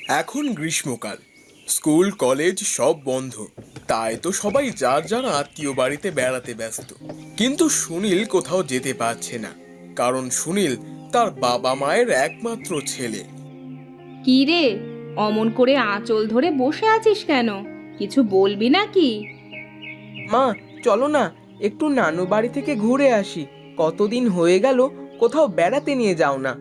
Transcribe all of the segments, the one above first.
এখন গ্রীষ্মকাল, school college সব বন্ধ। তাই তো সবাই যার যার আত্মীয় বাড়িতে বেড়াতে ব্যস্ত। কিন্তু সুনীল কোথাও যেতে পারছে না, কারণ সুনীল তার বাবা মায়ের একমাত্র ছেলে। কি রে, অমন করে আঁচল ধরে বসে আছিস কেন? কিছু বলবি নাকি? মা, চলো না, একটু নানু বাড়ি থেকে ঘুরে আসি। কতদিন হয়ে গেল কোথাও বেড়াতে নিয়ে যাও না।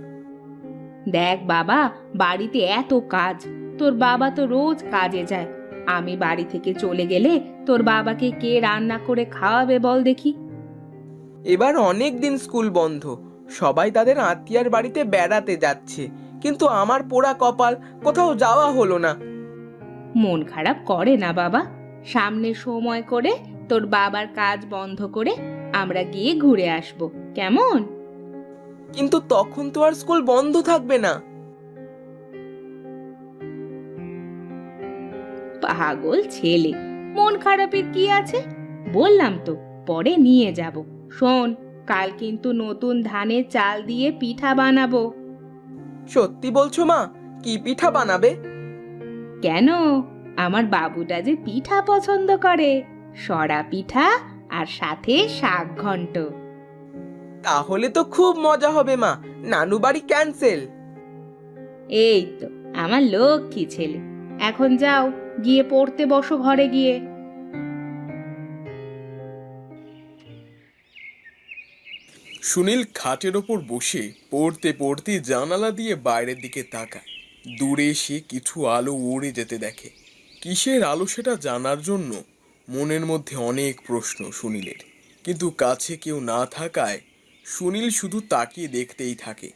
দেখ বাবা, বাড়িতে এত কাজ। তোর বাবা তো রোজ কাজে যায়। আমি বাড়ি থেকে চলে গেলে তোর বাবাকে কে রান্না করে খাওয়াবে বল দেখি? এবার অনেক দিন স্কুল বন্ধ, সবাই তাদের আত্মীয়ার বাড়িতে বেড়াতে যাচ্ছে, কিন্তু আমার পোড়া কপাল, কোথাও যাওয়া হলো না। মন খারাপ করে না বাবা। সামনে সময় করে তোর বাবার কাজ বন্ধ করে আমরা গিয়ে ঘুরে আসবো, কেমন? কিন্তু তখন তো আর স্কুল বন্ধ থাকবে না। পাগল ছেলে, মন খারাপের কি আছে? বললাম তো পরে নিয়ে যাব। শোন, কাল কিন্তু নতুন ধানের চাল দিয়ে পিঠা বানাবো। সত্যি বলছো মা? কি পিঠা বানাবে? কেন, আমার বাবুটা যে পিঠা পছন্দ করে। সরা পিঠা আর সাথে শাক ঘন্ট। তাহলে তো খুব মজা হবে মা। নানু বাড়ি ক্যান্সেল। এই তো আমার লক্ষ্মী ছেলে। এখন যাও, গিয়ে পড়তে বসো ঘরে গিয়ে। সুনীল খাটের ওপর বসে পড়তে পড়তে জানালা দিয়ে বাইরের দিকে তাকায়। দূরে সে কিছু আলো উড়ে যেতে দেখে। কিসের আলো সেটা জানার জন্য মনের মধ্যে অনেক প্রশ্ন সুনীলের, কিন্তু কাছে কেউ না থাকায় সুনীল শুধু তাকিয়ে দেখতেই থাকে।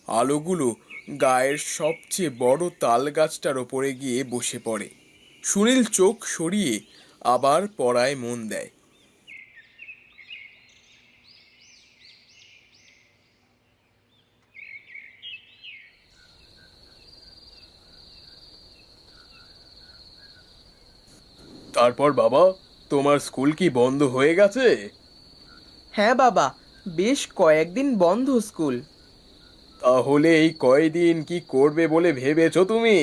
আলোগুলো গায়ের সবচেয়ে বড় তাল গাছটার ওপরে গিয়ে বসে পড়ে। সুনীল চোখ সরিয়ে আবার পড়ায় মন দেয়। তারপর বাবা, তোমার স্কুল কি বন্ধ হয়ে গেছে? হ্যাঁ বাবা, বেশ কয়েকদিন বন্ধ স্কুল। তাহলে এই কয়দিন কি করবে বলে ভেবেছো তুমি?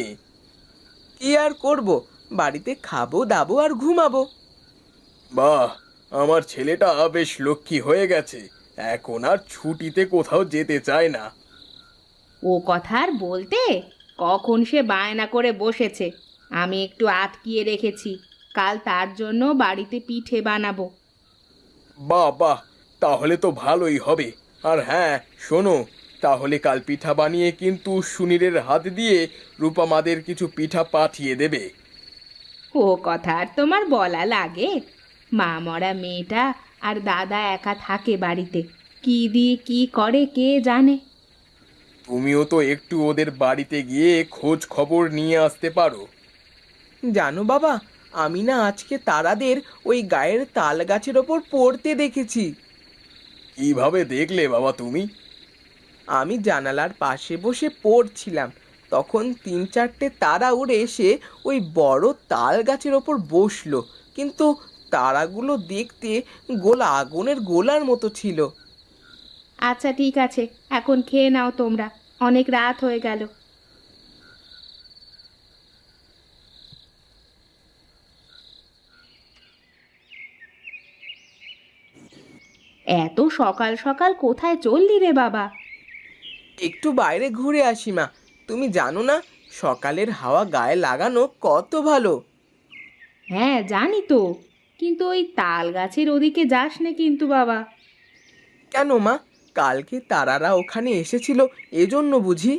কি আর করব, বাড়িতে খাবো দাবো আর ঘুমাবো। বাহ, আমার ছেলেটা বেশ লক্ষ্মী হয়ে গেছে। এখন আর ছুটিতে কোথাও যেতে চায় না। ও কথা আর বলতে, কখন সে বায়না করে বসেছে। আমি একটু আটকিয়ে রেখেছি, কাল তার জন্য বাড়িতে পিঠে বানাবো। বাহ বাহ, তাহলে তো ভালোই হবে। আর হ্যাঁ, শোনো, তাহলে কাল পিঠা বানিয়ে কিন্তু সুনীলের হাত দিয়ে রূপা মাদের কিছু পিঠা পাঠিয়ে দেবে। ও কথা আর তোমার বলা লাগে? মা মরা মেয়েটা আর দাদা একা থাকে বাড়িতে, কি দিয়ে কি করে কে জানে। তুমিও তো একটু ওদের বাড়িতে গিয়ে খোঁজ খবর নিয়ে আসতে পারো। জানো বাবা, আমি না আজকে তারাদের ওই গায়ের তাল গাছের ওপর পড়তে দেখেছি। কিভাবে দেখলে বাবা তুমি? আমি জানালার পাশে বসে পড়ছিলাম, তখন তিন চারটে তারা উড়ে এসে ওই বড় তাল গাছের ওপর বসলো। কিন্তু তারাগুলো দেখতে গোলা আগুনের গোলার মতো ছিল। আচ্ছা ঠিক আছে, এখন খেয়ে নাও তোমরা, অনেক রাত হয়ে গেল। এত সকাল সকাল কোথায় চললি রে বাবা? একটু বাইরে ঘুরে আসি মা। তুমি জানো না, সকালের হাওয়া গায়ে লাগানো কত ভালো। হ্যাঁ জানি তো, কিন্তু ওই তাল গাছের ওদিকে যাস না কিন্তু বাবা। কেন মা, কালকে তারারা ওখানে এসেছিল, এজন্য বুঝি?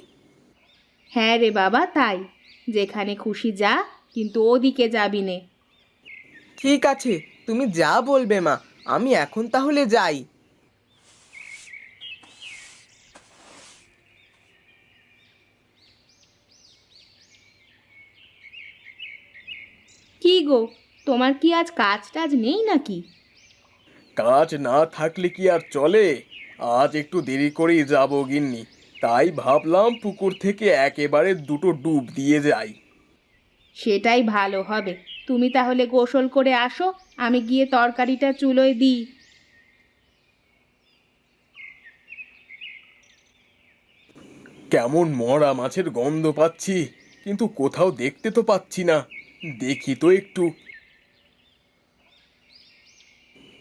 হ্যাঁ রে বাবা, তাই। যেখানে খুশি যা, কিন্তু ওদিকে যাবি নে। ঠিক আছে, তুমি যা বলবে মা, আমি এখন তাহলে যাই। কি গো, তোমার কি আজ কাজ টাজ নেই নাকি? কাজ না থাকলে কি আর চলে? আজ একটু দেরি করেই যাব গিন্নি। তাই ভাবলাম পুকুর থেকে একেবারে দুটো ডুব দিয়ে যাই। সেটাই ভালো হবে। তুমি তাহলে গোসল করে আসো, আমি গিয়ে তরকারিটা চুলোয় দিই। কেমন মরা মাছের গন্ধ পাচ্ছি, কিন্তু কোথাও দেখতে তো পাচ্ছি না। দেখি তো একটু।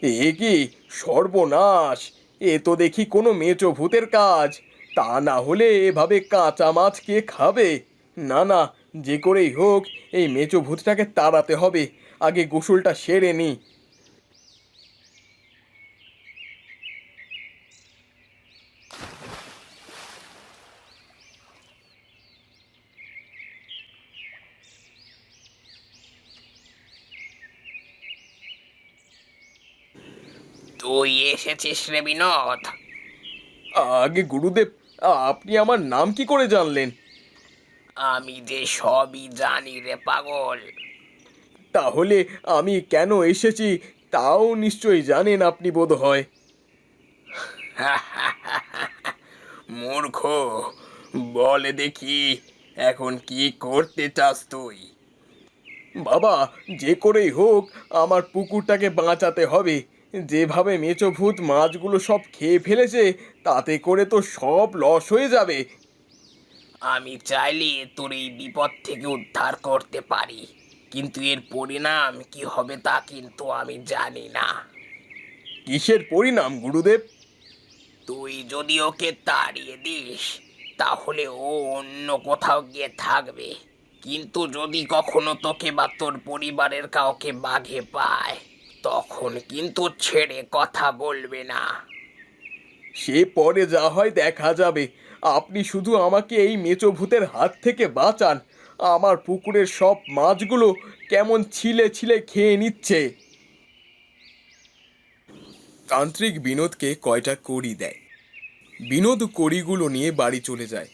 এ কি সর্বনাশ! এ তো দেখি কোনো মেচো ভূতের কাজ। তা না হলে এভাবে কাঁচা মাছ কে খাবে? না না, যে করেই হোক এই মেচো ভূতটাকে তাড়াতে হবে। আগে গোসলটা সেরে নি। তুই এসেছিস রে বিনোদ? আগে গুরুদেব, আপনি আমার নাম কি করে জানলেন? আমি যে সবই জানি রে পাগল। তাহলে আমি কেন এসেছি তাও নিশ্চয়ই জানেন আপনি বোধহয়। মূর্খ, বলে দেখি এখন কি করতে চাস তুই? বাবা, যে করেই হোক আমার পুকুরটাকে বাঁচাতে হবে। যেভাবে মেচো ভূত মাছগুলো সব খেয়ে ফেলেছে, তাতে করে তো সব লস হয়ে যাবে। আমি চাইলে তোর এই বিপদ থেকে উদ্ধার করতে পারি, কিন্তু এর পরিণাম কি হবে তা কিন্তু আমি জানি না। কিসের পরিণাম গুরুদেব? তুই যদি ওকে তাড়িয়ে দিস তাহলে ও অন্য কোথাও গিয়ে থাকবে, কিন্তু যদি কখনো তোকে বা তোর পরিবারের কাউকে বাঘে পায় তখন কিন্তু ছেড়ে কথা বলবে না। সে পরে যা হয় দেখা যাবে। আপনি শুধু আমাকে এই মেচো ভূতের হাত থেকে বাঁচান। আমার পুকুরের সব মাছগুলো কেমন ছিলে ছিলে খেয়ে নিচ্ছে। তান্ত্রিক বিনোদকে কয়টা কড়ি দেয়। বিনোদ কড়িগুলো নিয়ে বাড়ি চলে যায়।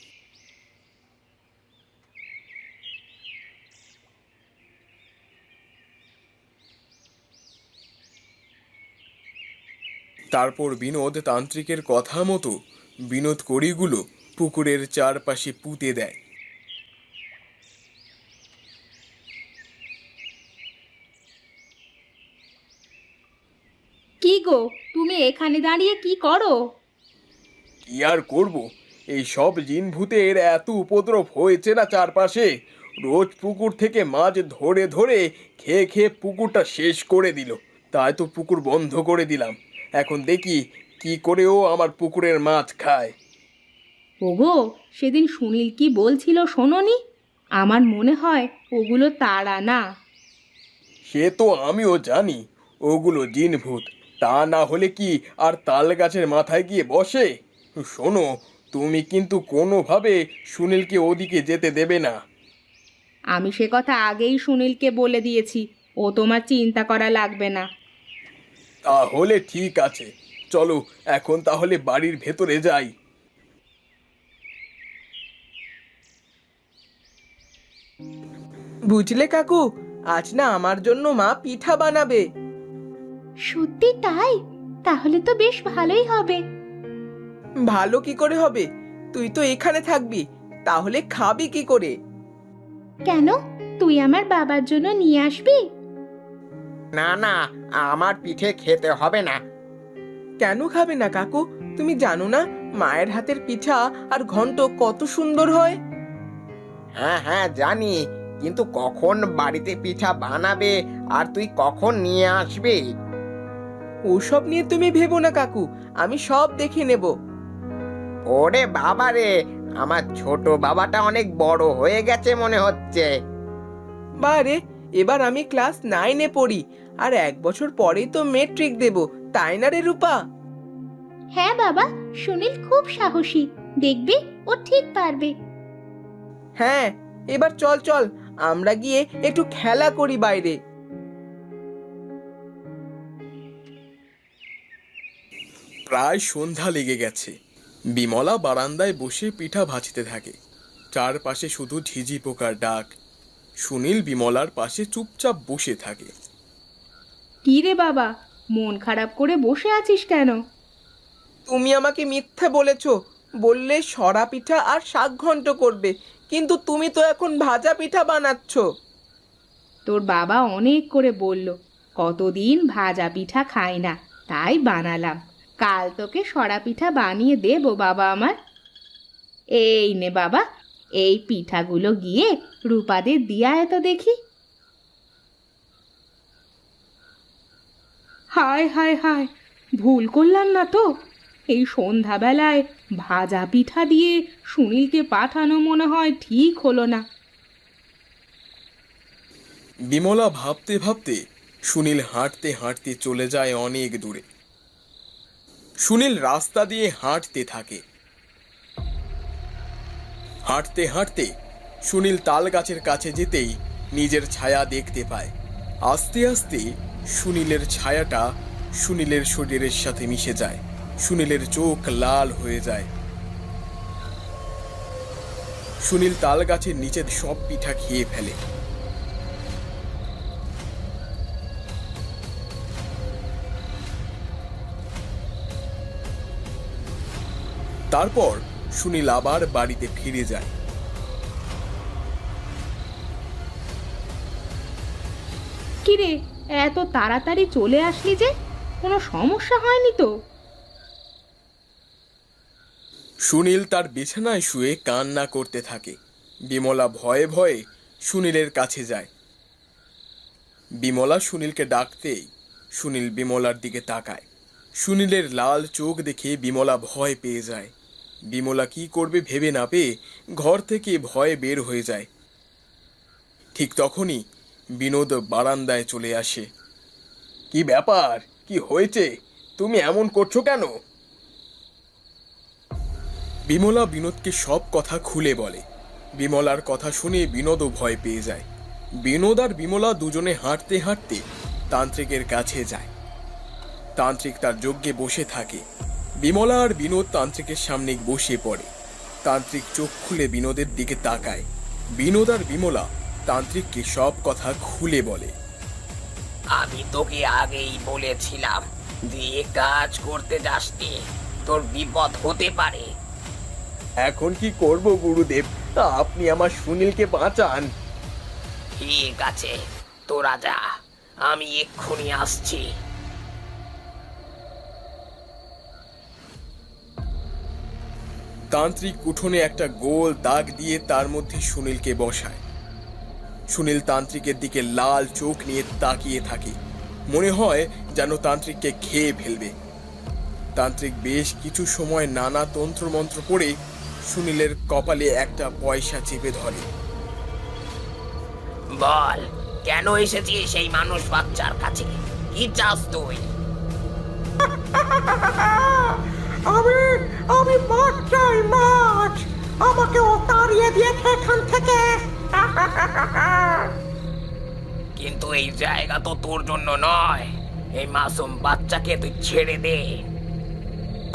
তারপর বিনোদ তান্ত্রিকের কথা মতো বিনোদ কড়িগুলো পুকুরের চারপাশে পুঁতে দেয়। কি গো, তুমি এখানে দাঁড়িয়ে কি করো? কি আর করব, এই সব জিন ভূতের এত উপদ্রব হয়েছে না চারপাশে। রোজ পুকুর থেকে মাছ ধরে ধরে খেয়ে খেয়ে পুকুরটা শেষ করে দিল। তাই তো পুকুর বন্ধ করে দিলাম। এখন দেখি কি করে ও আমার পুকুরের মাছ খায়। ওগো, সেদিন সুনীল কি বলছিল শোনোনি? আমার মনে হয় ওগুলো তারা না। সে তো আমিও জানি ওগুলো জিন ভূত। তা না হলে কি আর তাল গাছের মাথায় গিয়ে বসে? শোনো, তুমি কিন্তু কোনোভাবে সুনীলকে ওদিকে যেতে দেবে না। আমি সে কথা আগেই সুনীলকে বলে দিয়েছি, ও তোমার চিন্তা করা লাগবে না। তাহলে ঠিক আছে, চলো এখন তাহলে বাড়ির ভেতরে যাই। বুঝলে কাকু, আজ না আমার জন্য মা পিঠা বানাবে। সত্যি তাই? তাহলে তো বেশ ভালোই হবে। ভালো কি করে হবে? তুই তো এখানে থাকবি, তাহলে খাবি কি করে? কেন, তুই আমার বাবার জন্য নিয়ে আসবি? না না, আমার পিঠে খেতে হবে না। কেন খাবে না কাকু? তুমি জানো না মায়ের হাতের পিঠা আর ঘন্ট কত সুন্দর হয়? হ্যাঁ হ্যাঁ জানি, কিন্তু কখন বাড়িতে পিঠা বানাবে আর তুই কখন নিয়ে আসবি? ওসব নিয়ে তুমি ভেবো না কাকু, আমি সব দেখে নেব। ওরে বাবা রে, আমার ছোট বাবাটা অনেক বড় হয়ে গেছে মনে হচ্ছে। বারে, এবার আমি ক্লাস 9-এ পড়ি, আর 1 বছর পরেই তো মেট্রিক দেব, তাই না রে রূপা? হ্যাঁ বাবা, সুনীল খুব সাহসী, দেখবি ও ঠিক পারবে। হ্যাঁ, এবার চল চল আমরা গিয়ে একটু খেলা করি বাইরে। প্রায় সন্ধ্যা লেগে গেছে। বিমলা বারান্দায় বসে পিঠা ভাজতে থাকে। চারপাশে শুধু ঝিঝি পোকার ডাক। সুনীল বিমলার পাশে চুপচাপ বসে থাকে। কি রে বাবা, মন খারাপ করে বসে আছিস কেন? তুমি আমাকে মিথ্যে বলেছো, বললে সরা পিঠা আর শাক ঘন্ট করবে, কিন্তু তুমি তো এখন ভাজা পিঠা বানাচ্ছ। তোর বাবা অনেক করে বলল, কতদিন ভাজা পিঠা খাই না, তাই বানালাম। কাল তোকে সরা পিঠা বানিয়ে দেবো বাবা আমার। এই নে বাবা, এই পিঠাগুলো গিয়ে রূপাদের দিয়া এত দেখি। হায় হায় হায়, ভুল করলাম না তো? এই সন্ধ্যাবেলায় ভাজা পিঠা দিয়ে সুনীলকে পাঠানো মনে হয় ঠিক হলো না। বিমলা ভাবতে ভাবতে সুনীল হাঁটতে হাঁটতে চলে যায় অনেক দূরে। সুনীল রাস্তা দিয়ে হাঁটতে থাকে। হাঁটতে হাঁটতে সুনীল তাল গাছের কাছে যেতেই নিজের ছায়া দেখতে পায়। আস্তে আস্তে সুনীলের ছায়াটা সুনীলের শরীরের সাথে মিশে যায়। সুনীলের চোখ লাল হয়ে যায়। সুনীল তাল গাছের নিচে সব পিঠা খেয়ে ফেলে। তারপর সুনীল আবার বাড়িতে ফিরে যায়। কিরে, এত তাড়াতাড়ি চলে আসলি যে? কোনো সমস্যা হয়নি তো? সুনীল তার বিছানায় শুয়ে কান্না করতে থাকে। বিমলা ভয়ে ভয়ে সুনীলের কাছে যায়। বিমলা সুনীলকে ডাকতেই সুনীল বিমলার দিকে তাকায়। সুনীলের লাল চোখ দেখে বিমলা ভয় পেয়ে যায়। বিমলা কি করবে ভেবে না পেয়ে ঘর থেকে ভয়ে বের হয়ে যায়। ঠিক তখনই বিনোদ বারান্দায় চলে আসে। কি ব্যাপার, কি হয়েছে? তুমি এমন করছো কেন? বিমলা বিনোদকে সব কথা খুলে বলে। বিমলার কথা শুনে বিনোদও ভয় পেয়ে যায়। বিনোদ আর বিমলা দুজনে হাঁটতে হাঁটতে তান্ত্রিকের কাছে যায়। তান্ত্রিক তার যজ্ঞে বসে থাকে। বিমলা আর বিনোদ তান্ত্রিকের সামনে বসে পড়ে। তান্ত্রিক চোখ খুলে বিনোদের দিকে তাকায়। বিনোদ আর বিমলা তান্ত্রিককে সব কথা খুলে বলে। আমি তোকে আগেই বলেছিলাম যে কাজ করতে যাসনি, তোর বিপদ হতে পারে। এখন কি করব গুরুদেব? আপনি আমার সুনীলকে বাঁচান। ঠিক আছে, তোরা যা, আমি এক্ষুনি আসছি। তান্ত্রিক উঠোনে একটা গোল দাগ দিয়ে তার মধ্যে সুনীলকে বসায়। সুনীল তান্ত্রিকের দিকে লাল চোখ নিয়ে তাকিয়ে থাকে। মনে হয় যেন তান্ত্রিককে খেয়ে ফেলবে। তান্ত্রিক বেশ কিছু সময় নানা তন্ত্রমন্ত্র পড়ে সুনীলের কপালে একটা পয়সা চেপে ধরে। বল, কেন এসেছিস সেই মানুষ বাচ্চার কাছে? কি চাস তুই? আমি আমি মাছ চাই, মাছ। আমাকে ও তাড়িয়ে দিয়েছে এখান থেকে। কিন্তু এই জায়গা তো তোর জন্য নয়। এই মাসুম বাচ্চাকে তুই ছেড়ে দে।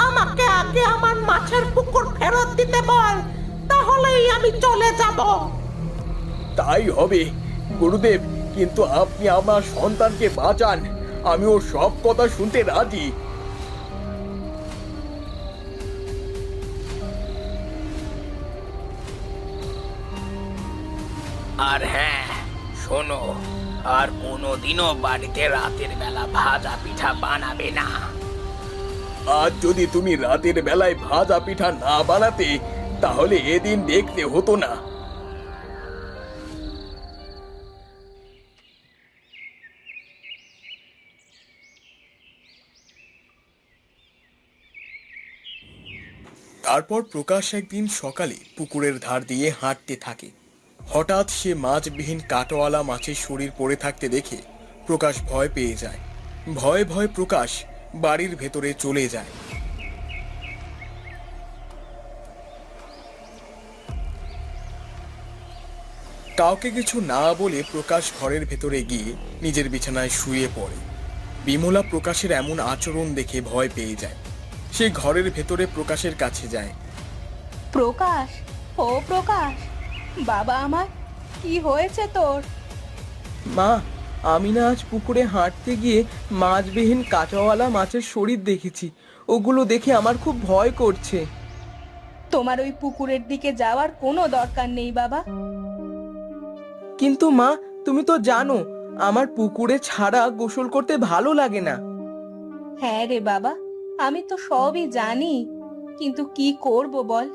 আমাকে আগে আমার মাছের পুকুর ফেরত দিতে বল, তাহলেই আমি চলে যাব। তাই হবে গুরুদেব, কিন্তু আপনি আমার সন্তানকে বাঁচান। আমি ওর সব কথা শুনতে রাজি। আর হ্যাঁ, শোনো, আর কোনোদিনও বাড়িতে রাতের বেলা ভাজা পিঠা বানাবে না। আজ যদি তুমি রাতের বেলায় ভাজা পিঠা না বানাতে, তাহলে এদিন দেখতে হতো না। তারপর প্রকাশ একদিন সকালে পুকুরের ধার দিয়ে হাঁটতে থাকে। হঠাৎ সে মাছবিহীন কাঁটাওয়ালা মাছের শরীর পড়ে থাকতে দেখে প্রকাশ ভয় পেয়ে যায়। ভয়ে ভয়ে প্রকাশ বাড়ির ভেতরে চলে যায়। কাউকে কিছু না বলে প্রকাশ ঘরের ভেতরে গিয়ে নিজের বিছানায় শুয়ে পড়ে। বিমলা প্রকাশের এমন আচরণ দেখে ভয় পেয়ে যায়। সে ঘরের ভেতরে প্রকাশের কাছে যায়। প্রকাশ, ও প্রকাশ, বাবা আমার, কি হয়েছে তোর? মা, আমি না আজ পুকুরে হাঁটতে গিয়ে মাছবিহীন কাঁটাওয়ালা মাছের শরীর দেখেছি। ওগুলো দেখে আমার খুব ভয় করছে। তোমার ওই পুকুরের দিকে যাওয়ার কোনো দরকার নেই বাবা। কিন্তু মা, তুমি তো জানো আমার পুকুরে ছাড়া গোসল করতে ভালো লাগে না। হ্যাঁ রে বাবা, আমি তো সবই জানি, কিন্তু কি করব বল?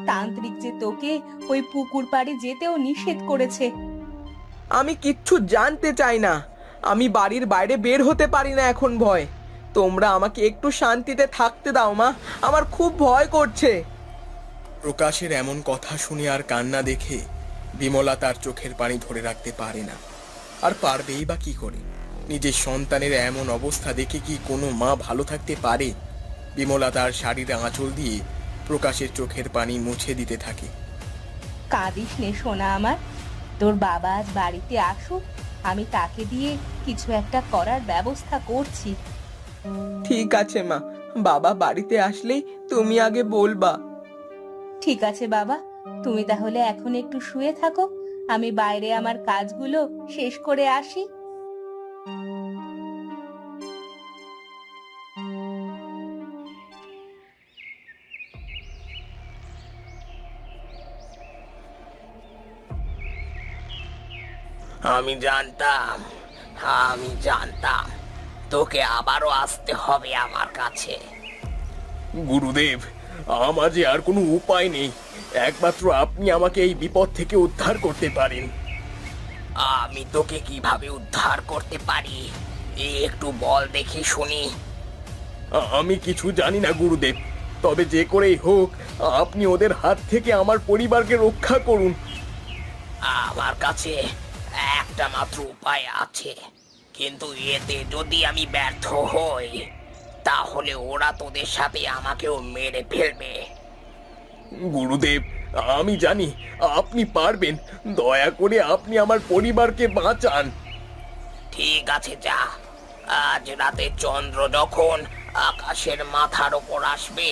তান্ত্রিক যে তোকে ওই পুকুর পাড়ে যেতেও নিষেধ করেছে। আমি কিচ্ছু জানতে চাই না। আমি বাড়ির বাইরে বের হতে পারি না এখন ভয়। তোমরা আমাকে একটু শান্তিতে থাকতে দাও মা, আমার খুব ভয় করছে। প্রকাশের এমন কথা শুনে আর কান্না দেখে বিমলা তার চোখের পানি ধরে রাখতে পারে না। আর পারবেই বা কি করে? নিজের সন্তানের এমন অবস্থা দেখে কি কোনো মা ভালো থাকতে পারে? বিমলা তার শাড়ির আঁচল দিয়ে প্রকাশের চোখের পানি মুছে দিতে থাকে। কাঁদিস নে সোনা আমার, তোর বাবা আজ বাড়িতে আসুক, আমি তাকে দিয়ে কিছু একটা করার ব্যবস্থা করছি। ঠিক আছে মা, বাবা বাড়িতে আসলেই তুমি আগে বলবা। ঠিক আছে বাবা, তুমি তাহলে এখন একটু শুয়ে থাকো, আমি বাইরে আমার কাজগুলো শেষ করে আসি। আমি জানতাম, আমি জানতাম তোকে আবারও আসতে হবে আমার কাছে। গুরুদেব, আমার যে আর কোনো উপায় নেই, একমাত্র আপনি আমাকে এই বিপদ থেকে উদ্ধার করতে পারেন। আমি তোকে কিভাবে উদ্ধার করতে পারি একটু বল দেখি শুনি। আমি কিছু জানি না গুরুদেব, তবে যে করেই হোক আপনি ওদের হাত থেকে আমার পরিবারকে রক্ষা করুন। আমার কাছে একটা মাত্র উপায় আছে, কিন্তু এতে যদি আমি ব্যর্থ হই তাহলে ওরা তোদের সাথে আমাকেও মেরে ফেলবে। গুরুদেব, আমি জানি আপনি পারবেন, দয়া করে আপনি আমার পরিবারকে বাঁচান। ঠিক আছে, যা। আজ রাতে চন্দ্র যখন আকাশের মাথার ওপর আসবে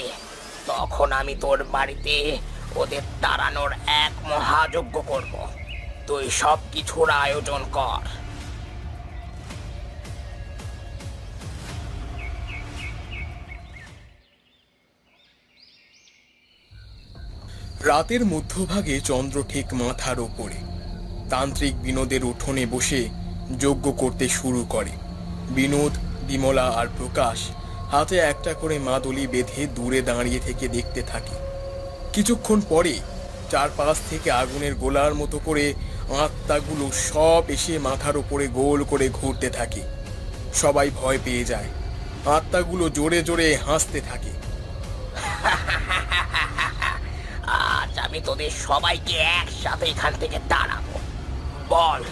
তখন আমি তোর বাড়িতে ওদের তাড়ানোর এক মহাযজ্ঞ করব। তুই সব কিছুর আয়োজন কর। রাতের মধ্যভাগে চন্দ্র ঠিক মাথার ওপরে তান্ত্রিক বিনোদের উঠোনে বসে যজ্ঞ করতে শুরু করে। বিনোদ, বিমলা আর প্রকাশ হাতে একটা করে মাদুলি বেঁধে দূরে দাঁড়িয়ে থেকে দেখতে থাকে। কিছুক্ষণ পরে চারপাশ থেকে আগুনের গোলার মতো করে আত্মাগুলো সব এসে মাথার ওপরে গোল করে ঘুরতে থাকে। সবাই ভয় পেয়ে যায়। আত্মাগুলো জোরে জোরে হাসতে থাকে। আজ আমি তোদের সবাইকে একসাথে এখান থেকে তাড়াবো। বল,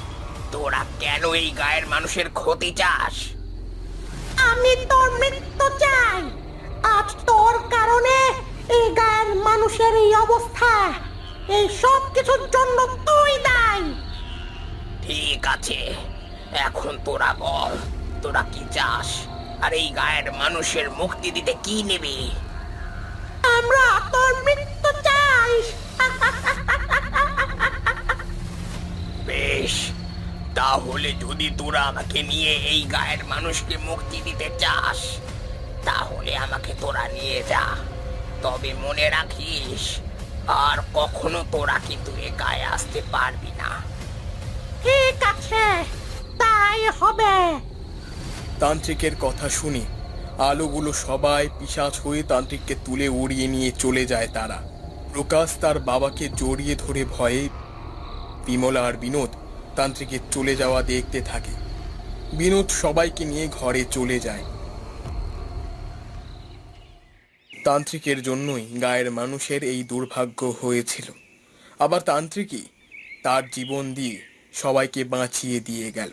তোরা কেন এই গায়ের মানুষের ক্ষতি চাস? আমি তোর মৃত্যু চাই। আজ তোর কারণে এই গায়ের মানুষের এই অবস্থা। এই সব কিছুর জন্য তুই দায়ী। ঠিক আছে, এখন তোরা বল, তোরা কি চাস, আর এই গায়ের মানুষের মুক্তি দিতে কি নেবে? আমরা তোর মৃত্যু চাই। বেশ, তাহলে যদি তোরা আমাকে নিয়ে এই গায়ের মানুষকে মুক্তি দিতে চাস তাহলে আমাকে তোরা নিয়ে যা। তবে মনে রাখিস, আর কখনো তোরা কিন্তু এ গায়ে আসতে পারবি না। ঠিক আছে, তাই হবে। তান্ত্রিকের কথা শুনে আলোগুলো সবাই পিশাচ হয়ে তান্ত্রিককে তুলে উড়িয়ে নিয়ে চলে যায় তারা। প্রকাশ তার বাবাকে জড়িয়ে ধরে ভয়ে, বিমলা আর বিনোদ তান্ত্রিকের চলে যাওয়া দেখতে থাকে। বিনোদ সবাইকে নিয়ে ঘরে চলে যায়। তান্ত্রিকের জন্যই গায়ের মানুষের এই দুর্ভাগ্য হয়েছিল। আবার তান্ত্রিকই তার জীবন দিয়ে সবাইকে বাঁচিয়ে দিয়ে গেল।